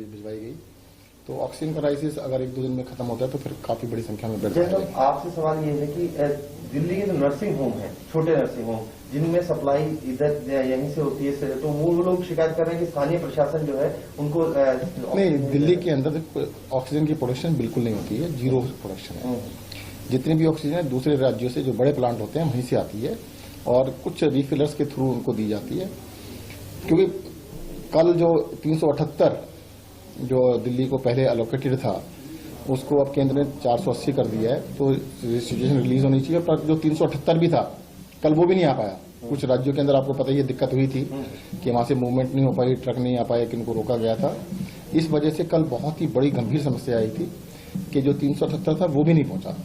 भिजवाई गई। तो oxygen crisis अगर 1-2 दिन में खत्म होता है तो फिर काफी बड़ी संख्या में बेड। आपसे सवाल ये है कि दिल्ली के जो नर्सिंग होम है, छोटे नर्सिंग होम जिनमें सप्लाई इधर यहीं से होती है, तो वो लोग शिकायत कर रहे हैं कि स्थानीय प्रशासन जो है उनको नहीं, दिल्ली के अंदर ऑक्सीजन की प्रोडक्शन बिल्कुल नहीं होती है, जीरो प्रोडक्शन है। जितनी भी ऑक्सीजन है दूसरे राज्यों से जो बड़े प्लांट होते हैं वहीं से आती है और कुछ रिफिलर्स के थ्रू उनको दी जाती है। क्योंकि कल जो 378 जो दिल्ली को पहले एलोकेटेड था उसको अब केंद्र ने 480 कर दिया है, तो सिचुएशन रिलीज होनी चाहिए। पर जो 378 भी था कल वो भी नहीं आ पाया। कुछ राज्यों के अंदर आपको पता ही दिक्कत हुई थी कि वहां से मूवमेंट नहीं हो पाई, ट्रक नहीं आ पाए, कि इनको रोका गया था। इस वजह से कल बहुत ही बड़ी गंभीर समस्या आई थी कि जो 378 था वो भी नहीं पहुंचा।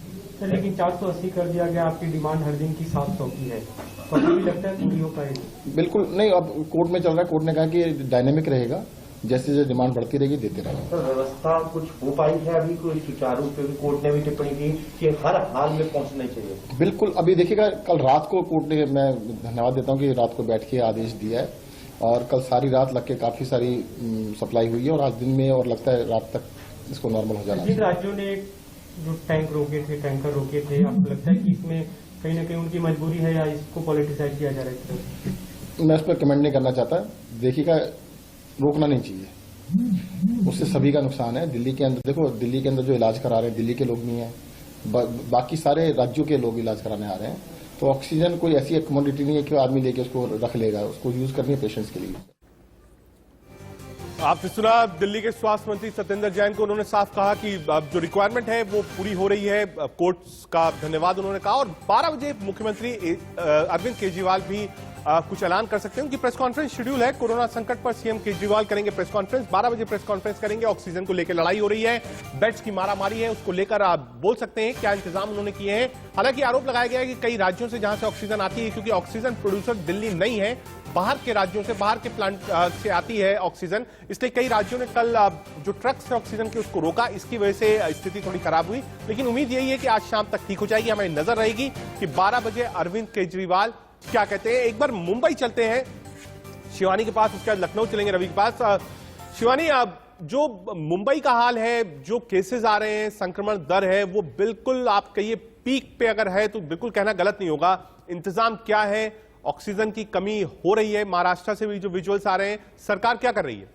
लेकिन 480 कर दिया गया, आपकी डिमांड हर दिन की 700 की है, तो अभी भी लगता है पूरी हो पाएगी? बिल्कुल नहीं, अब कोर्ट में चल रहा है। कोर्ट ने कहा कि डायनेमिक रहेगा, जैसे जैसे डिमांड बढ़ती रहेगी देते रहेंगे। तो व्यवस्था कुछ हो पाई है अभी कोई सुचारू? क्योंकि कोर्ट ने भी टिप्पणी की कि हर हाल में पहुंचना चाहिए। बिल्कुल, अभी देखिएगा कल रात को कोर्ट ने, मैं धन्यवाद देता हूं कि रात को बैठ के आदेश दिया है और कल सारी रात लग के काफी सारी सप्लाई हुई है और आज दिन में और लगता है रात तक इसको नॉर्मल हो जाना। जिन राज्यों ने जो टैंकर रोके थे, आपको लगता है कि इसमें कहीं ना कहीं उनकी मजबूरी है या इसको पॉलिटिसाइज किया जा रहा है? मैं इस पर कमेंट नहीं करना चाहता। देखिएगा, रोकना नहीं चाहिए, उससे सभी का नुकसान है। दिल्ली के अंदर देखो, दिल्ली के अंदर जो इलाज करा रहे हैं दिल्ली के लोग नहीं है, बाकी सारे राज्यों के लोग इलाज कराने आ रहे हैं। तो ऑक्सीजन कोई ऐसी कमोडिटी नहीं है कि आदमी लेके उसको रख लेगा, उसको यूज करनी है पेशेंट्स के लिए। आपने सुना दिल्ली के स्वास्थ्य मंत्री सत्येंद्र जैन को, उन्होंने साफ कहा कि अब जो रिक्वायरमेंट है वो पूरी हो रही है। कोर्ट्स का धन्यवाद उन्होंने कहा और 12 बजे मुख्यमंत्री अरविंद केजरीवाल भी कुछ ऐलान कर सकते हैं। उनकी प्रेस कॉन्फ्रेंस शेड्यूल है। कोरोना संकट पर सीएम केजरीवाल करेंगे प्रेस कॉन्फ्रेंस, 12 बजे प्रेस कॉन्फ्रेंस करेंगे। ऑक्सीजन को लेकर लड़ाई हो रही है, बेड्स की मारामारी है, उसको लेकर आप बोल सकते हैं क्या इंतजाम उन्होंने किए हैं। हालांकि आरोप लगाया गया है कि कई राज्यों से जहां से ऑक्सीजन आती है, क्योंकि ऑक्सीजन प्रोड्यूसर दिल्ली नहीं है, बाहर के राज्यों से, बाहर के प्लांट से आती है ऑक्सीजन, इसलिए कई राज्यों ने कल जो ट्रक से ऑक्सीजन की उसको रोका। इसकी वजह से स्थिति थोड़ी खराब हुई, लेकिन उम्मीद यही है कि आज शाम तक ठीक हो जाएगी। हमारी नजर रहेगी कि 12 बजे अरविंद केजरीवाल क्या कहते हैं। एक बार मुंबई चलते हैं शिवानी के पास, उसके बाद लखनऊ चलेंगे रवि के पास। शिवानी, जो मुंबई का हाल है, जो केसेस आ रहे हैं, संक्रमण दर है, वो बिल्कुल आप कहिए पीक पे अगर है तो बिल्कुल कहना गलत नहीं होगा। इंतजाम क्या है? ऑक्सीजन की कमी हो रही है, महाराष्ट्र से भी जो विजुअल्स आ रहे हैं, सरकार क्या कर रही है?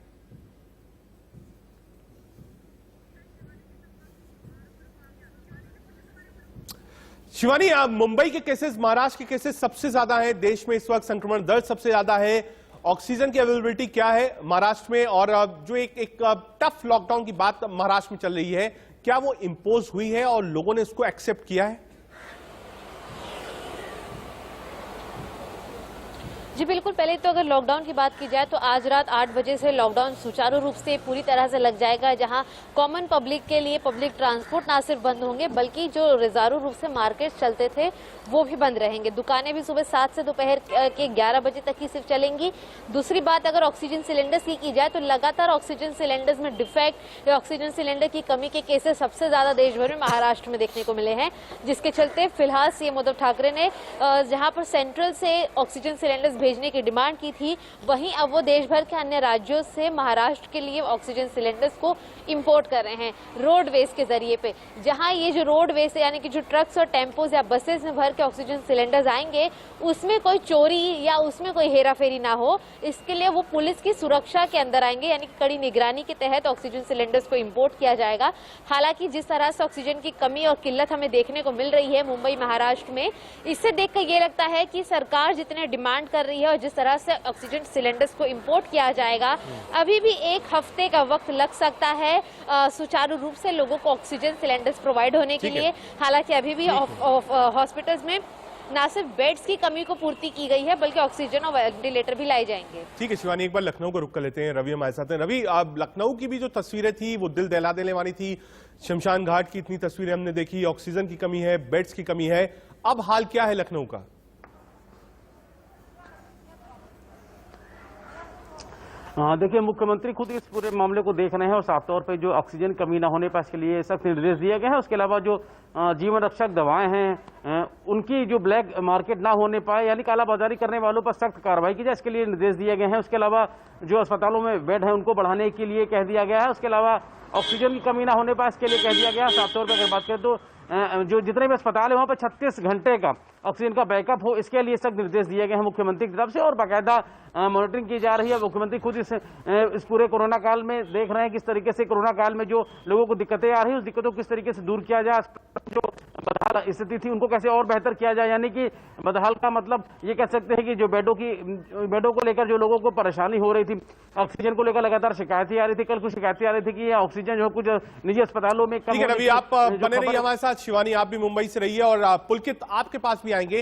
शिवानी, मुंबई के केसेस, महाराष्ट्र के केसेस सबसे ज्यादा है देश में इस वक्त, संक्रमण दर सबसे ज्यादा है। ऑक्सीजन की अवेलेबिलिटी क्या है महाराष्ट्र में? और जो एक टफ लॉकडाउन की बात महाराष्ट्र में चल रही है, क्या वो इंपोज हुई है और लोगों ने उसको एक्सेप्ट किया है? जी बिल्कुल, पहले तो अगर लॉकडाउन की बात की जाए तो आज रात 8 बजे से लॉकडाउन सुचारू रूप से पूरी तरह से लग जाएगा, जहां कॉमन पब्लिक के लिए पब्लिक ट्रांसपोर्ट ना सिर्फ बंद होंगे बल्कि जो रिजर्व रूप से मार्केट चलते थे वो भी बंद रहेंगे। दुकानें भी सुबह 7 से दोपहर के 11 बजे तक ही सिर्फ चलेंगी। दूसरी बात, अगर ऑक्सीजन सिलेंडर्स की जाए तो लगातार ऑक्सीजन सिलेंडर्स में डिफेक्ट या ऑक्सीजन सिलेंडर की कमी के केसेस सबसे ज्यादा देश भर में महाराष्ट्र में देखने को मिले हैं, जिसके चलते फिलहाल सीएम उद्धव ठाकरे ने जहां पर सेंट्रल से ऑक्सीजन सिलेंडर्स भेजने की डिमांड की थी, वहीं अब वो देश भर के अन्य राज्यों से महाराष्ट्र के लिए ऑक्सीजन सिलेंडर्स को इंपोर्ट कर रहे हैं रोडवेज के जरिए पे। जहां ये जो रोडवेज यानी कि जो ट्रक्स और टेम्पोज या बसेस में भर के ऑक्सीजन सिलेंडर्स आएंगे, उसमें कोई चोरी या उसमें कोई हेराफेरी ना हो, इसके लिए वो पुलिस की सुरक्षा के अंदर आएंगे, यानी कि कड़ी निगरानी के तहत ऑक्सीजन सिलेंडर्स को इंपोर्ट किया जाएगा। हालांकि जिस तरह से ऑक्सीजन की कमी और किल्लत हमें देखने को मिल रही है मुंबई महाराष्ट्र में, इससे देखकर ये लगता है कि सरकार जितने डिमांड कर रही है और जिस तरह से ऑक्सीजन सिलेंडर्स को इंपोर्ट किया जाएगा, अभी भी 1 हफ्ते का वक्त लग सकता है सुचारू रूप से लोगों को ऑक्सीजन सिलेंडर्स प्रोवाइड होने के लिए। हालांकि अभी भी हॉस्पिटल्स में ना सिर्फ बेड्स की कमी को पूर्ति की गई है बल्कि ऑक्सीजन और वेंटिलेटर भी लाए जाएंगे। ठीक है शिवानी, एक बार लखनऊ को रुक कर लेते हैं। रवि हमारे साथ हैं। रवि, लखनऊ की भी जो तस्वीरें थी वो दिल दहला देने वाली थी। शमशान घाट की इतनी तस्वीरें हमने देखी, ऑक्सीजन की कमी है, बेड्स की कमी है, अब हाल क्या है लखनऊ का? हाँ, देखिए मुख्यमंत्री खुद इस पूरे मामले को देख रहे हैं और साफ तौर पे जो ऑक्सीजन कमी ना होने पर इसके लिए सख्त निर्देश दिए गए हैं। उसके अलावा जो जीवन रक्षक दवाएं हैं उनकी जो ब्लैक मार्केट ना होने पाए यानी कालाबाजारी करने वालों पर सख्त कार्रवाई की जाए, इसके लिए निर्देश दिए गए हैं। उसके अलावा जो अस्पतालों में बेड है उनको बढ़ाने के लिए कह दिया गया है। उसके अलावा ऑक्सीजन की कमी ना होने पाए इसके लिए कह दिया गया है। साफ तौर पर अगर बात करें तो जो जितने भी अस्पताल है वहां पर 36 घंटे का ऑक्सीजन का बैकअप हो, इसके लिए सख्त निर्देश दिए गए हैं मुख्यमंत्री की तरफ से और बाकायदा मॉनिटरिंग की जा रही है। मुख्यमंत्री खुद इस पूरे कोरोना काल में देख रहे हैं किस तरीके से कोरोना काल में जो लोगों को दिक्कतें आ रही है उस दिक्कतों को किस तरीके से दूर किया जाए, जो बदहाल स्थिति थी उनको कैसे और बेहतर किया जाए। यानी कि बदहाल का मतलब ये कह सकते हैं कि जो बेडों को लेकर जो लोगों को परेशानी हो रही थी, ऑक्सीजन को लेकर लगातार शिकायतें आ रही थी। कल कुछ शिकायतें आ रही थी कि ऑक्सीजन जो कुछ निजी अस्पतालों में ठीक है रवि, आप बने रहिए हमारे साथ। शिवानी, आप भी मुंबई से रहिए और पुलकित आपके पास भी आएंगे।